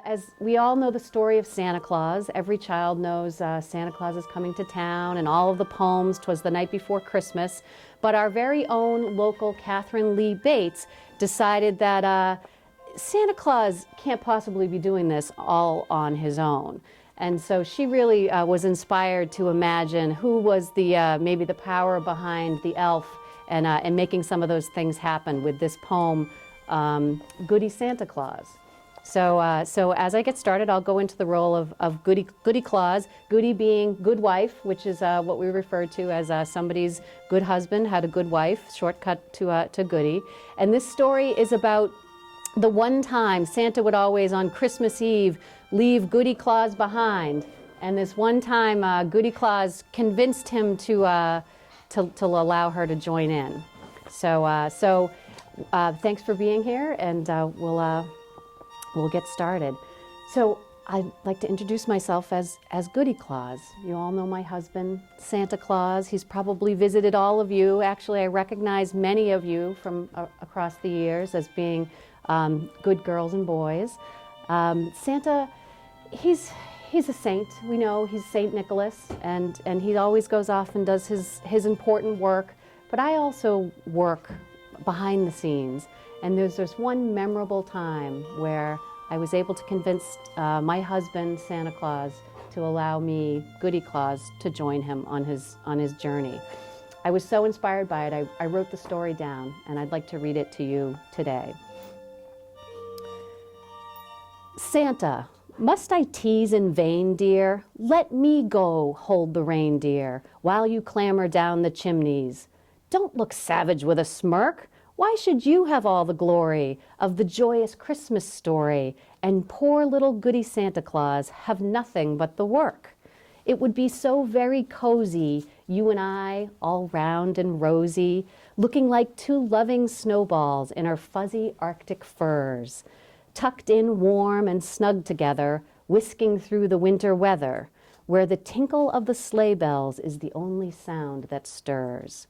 As we all know the story of Santa Claus, every child knows Santa Claus is coming to town and all of the poems, 'Twas the Night Before Christmas. But our very own local Katherine Lee Bates decided that Santa Claus can't possibly be doing this all on his own. And so she really was inspired to imagine who was the maybe the power behind the elf and making some of those things happen with this poem, Goody Santa Claus. So as I get started, I'll go into the role of Goody Claus, Goody being good wife, which is what we refer to as somebody's good husband had a good wife, shortcut to Goody. And this story is about the one time Santa would always on Christmas Eve leave Goody Claus behind. And this one time Goody Claus convinced him to allow her to join in. So thanks for being here, and we'll get started. So I'd like to introduce myself as Goody Claus. You all know my husband, Santa Claus. He's probably visited all of you. Actually, I recognize many of you from across the years as being good girls and boys. Santa, he's a saint. We know he's Saint Nicholas, and he always goes off and does his important work. But I also work behind the scenes. And there's this one memorable time where I was able to convince my husband, Santa Claus, to allow me, Goody Claus, to join him on his journey. I was so inspired by it, I wrote the story down, and I'd like to read it to you today. Santa, must I tease in vain, dear? Let me go hold the reindeer while you clamber down the chimneys. Don't look savage with a smirk. Why should you have all the glory of the joyous Christmas story, and poor little Goody Santa Claus have nothing but the work? It would be so very cozy, you and I, all round and rosy, looking like two loving snowballs in our fuzzy Arctic furs, tucked in warm and snug together, whisking through the winter weather, where the tinkle of the sleigh bells is the only sound that stirs.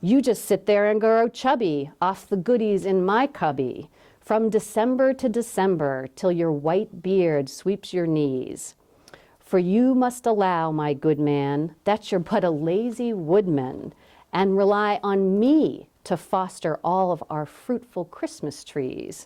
You just sit there and grow chubby off the goodies in my cubby, from December to December, till your white beard sweeps your knees. For you must allow, my good man, that you're but a lazy woodman, and rely on me to foster all of our fruitful Christmas trees,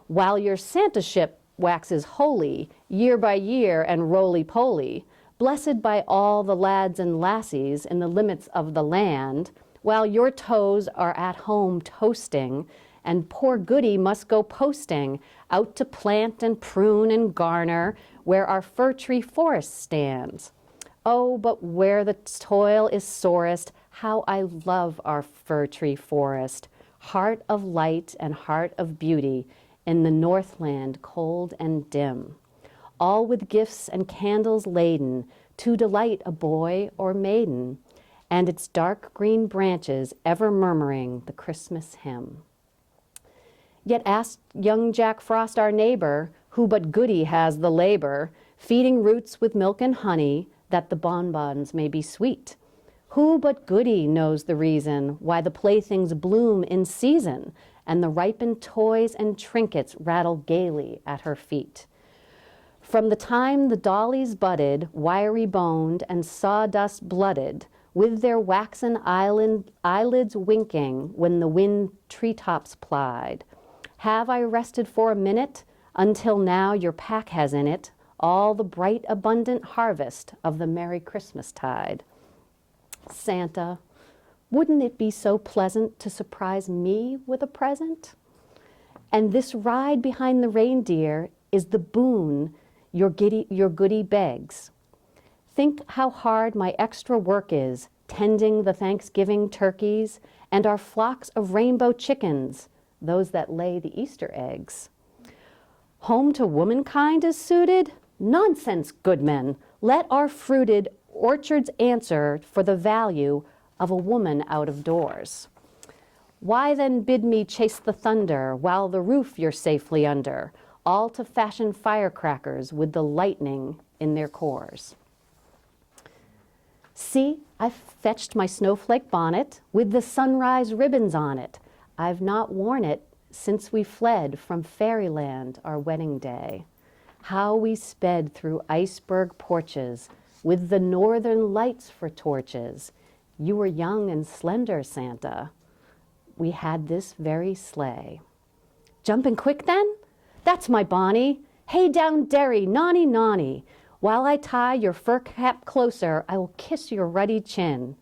while your Santaship waxes holy year by year and roly-poly, blessed by all the lads and lassies in the limits of the land, while your toes are at home toasting, and poor Goody must go posting out to plant and prune and garner where our fir tree forest stands. Oh, but where the toil is sorest, how I love our fir tree forest, heart of light and heart of beauty in the Northland cold and dim, all with gifts and candles laden to delight a boy or maiden, and its dark green branches ever murmuring the Christmas hymn. Yet ask young Jack Frost, our neighbor, who but Goody has the labor, feeding roots with milk and honey, that the bonbons may be sweet. Who but Goody knows the reason why the playthings bloom in season, and the ripened toys and trinkets rattle gaily at her feet? From the time the dollies budded, wiry-boned and sawdust-blooded, with their waxen eyelids winking when the wind treetops plied, have I rested for a minute, until now your pack has in it all the bright abundant harvest of the Merry Christmas tide. Santa, wouldn't it be so pleasant to surprise me with a present? And this ride behind the reindeer is the boon your Goody begs. Think how hard my extra work is, tending the Thanksgiving turkeys and our flocks of rainbow chickens, those that lay the Easter eggs. Home to womankind is suited? Nonsense, goodmen! Let our fruited orchards answer for the value of a woman out of doors. Why then bid me chase the thunder while the roof you're safely under, all to fashion firecrackers with the lightning in their cores? See, I've fetched my snowflake bonnet with the sunrise ribbons on it. I've not worn it since we fled from fairyland our wedding day. How we sped through iceberg porches with the northern lights for torches. You were young and slender, Santa. We had this very sleigh. Jumping quick then? That's my Bonnie. Hey down derry, nonny nonny. While I tie your fur cap closer, I will kiss your ruddy chin.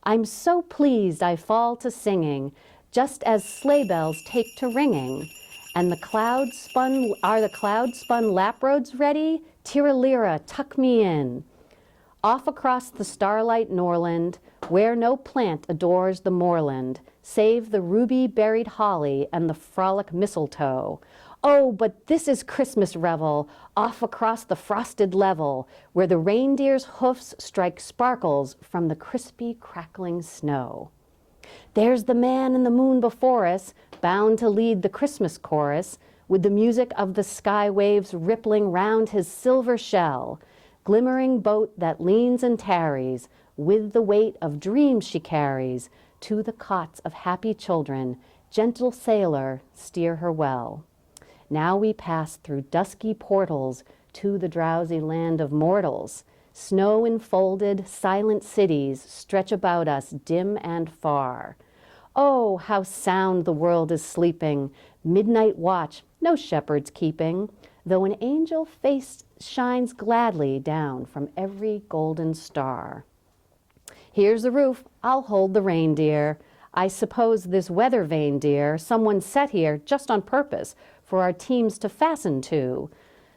I'm so pleased I fall to singing, just as sleigh bells take to ringing. And the cloud spun lap roads ready? Tiralira, tuck me in. Off across the starlight Norland, where no plant adores the moorland, save the ruby-berried holly and the frolic mistletoe. Oh, but this is Christmas revel, off across the frosted level, where the reindeer's hoofs strike sparkles from the crispy, crackling snow. There's the man in the moon before us, bound to lead the Christmas chorus, with the music of the sky waves rippling round his silver shell. Glimmering boat that leans and tarries, with the weight of dreams she carries, to the cots of happy children, gentle sailor, steer her well. Now we pass through dusky portals to the drowsy land of mortals. Snow enfolded, silent cities stretch about us dim and far. Oh, how sound the world is sleeping, midnight watch, no shepherds keeping, though an angel face shines gladly down from every golden star. Here's the roof, I'll hold the reindeer. I suppose this weather vane, dear, someone set here just on purpose for our teams to fasten to.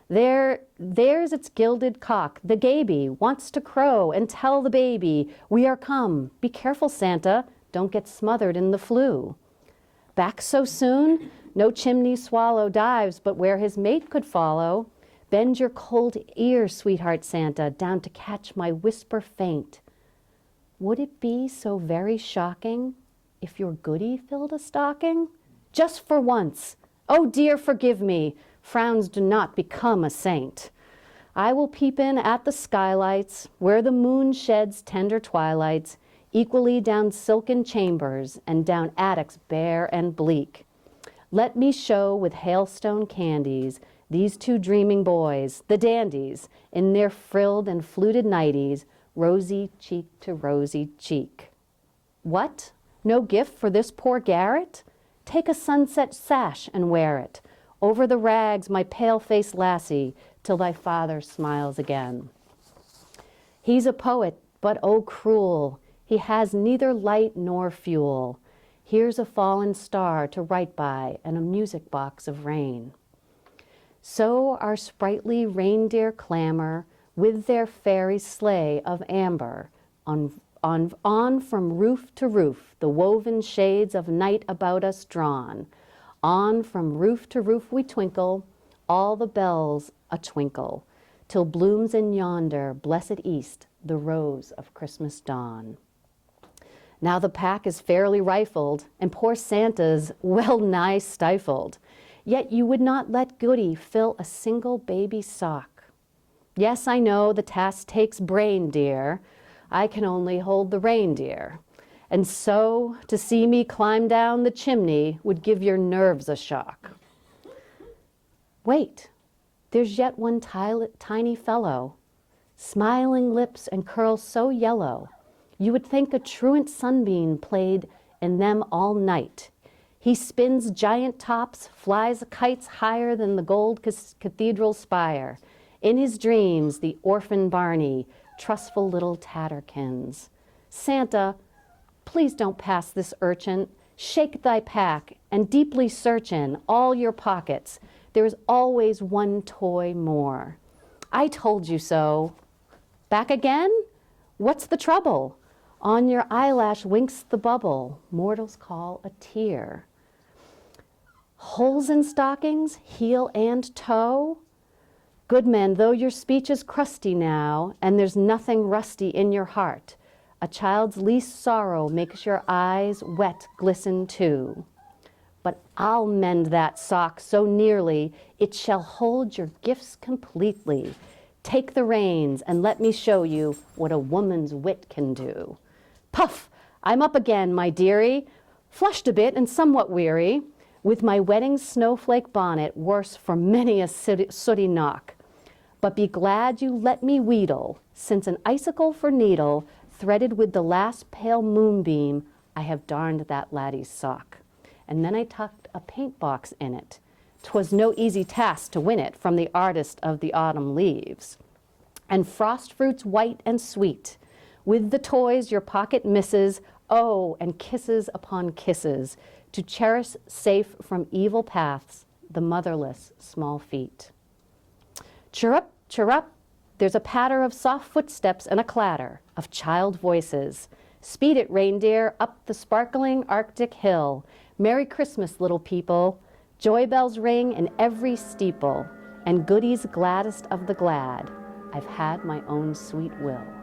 There's its gilded cock, the gaby, wants to crow and tell the baby, we are come. Be careful, Santa, don't get smothered in the flue. Back so soon? No chimney swallow dives but where his mate could follow. Bend your cold ear, sweetheart Santa, down to catch my whisper faint. Would it be so very shocking if your Goody filled a stocking? Just for once. Oh dear, forgive me. Frowns do not become a saint. I will peep in at the skylights, where the moon sheds tender twilights, equally down silken chambers and down attics bare and bleak. Let me show with hailstone candies these two dreaming boys, the dandies, in their frilled and fluted nighties, rosy cheek to rosy cheek. What? No gift for this poor garret? Take a sunset sash and wear it over the rags, my pale-faced lassie, till thy father smiles again. He's a poet, but oh cruel, he has neither light nor fuel. Here's a fallen star to write by and a music box of rain. So our sprightly reindeer clamor with their fairy sleigh of amber, on from roof to roof, the woven shades of night about us drawn. On from roof to roof we twinkle, all the bells a twinkle, till blooms in yonder blessed east the rose of Christmas dawn. Now the pack is fairly rifled, and poor Santa's well nigh stifled. Yet you would not let Goody fill a single baby sock. Yes, I know the task takes brain, dear. I can only hold the reindeer. And so, to see me climb down the chimney would give your nerves a shock. Wait, there's yet one tiny fellow, smiling lips and curls so yellow, you would think a truant sunbeam played in them all night. He spins giant tops, flies kites higher than the gold cathedral spire. In his dreams, the orphan Barney, trustful little tatterkins. Santa, please don't pass this urchin. Shake thy pack and deeply search in all your pockets. There is always one toy more. I told you so. Back again? What's the trouble? On your eyelash winks the bubble mortals call a tear. Holes in stockings, heel and toe? Good men, though your speech is crusty now, and there's nothing rusty in your heart, a child's least sorrow makes your eyes wet glisten too. But I'll mend that sock so nearly, it shall hold your gifts completely. Take the reins and let me show you what a woman's wit can do. Puff! I'm up again, my dearie, flushed a bit and somewhat weary, with my wedding snowflake bonnet worse for many a sooty knock. But be glad you let me wheedle, since an icicle for needle, threaded with the last pale moonbeam, I have darned that laddie's sock. And then I tucked a paint box in it. 'Twas no easy task to win it from the artist of the autumn leaves. And frost fruits white and sweet, with the toys your pocket misses, oh, and kisses upon kisses, to cherish safe from evil paths the motherless small feet. Chirrup, chirrup, there's a patter of soft footsteps and a clatter of child voices. Speed it, reindeer, up the sparkling Arctic hill. Merry Christmas, little people. Joy bells ring in every steeple, and Goody's gladdest of the glad. I've had my own sweet will.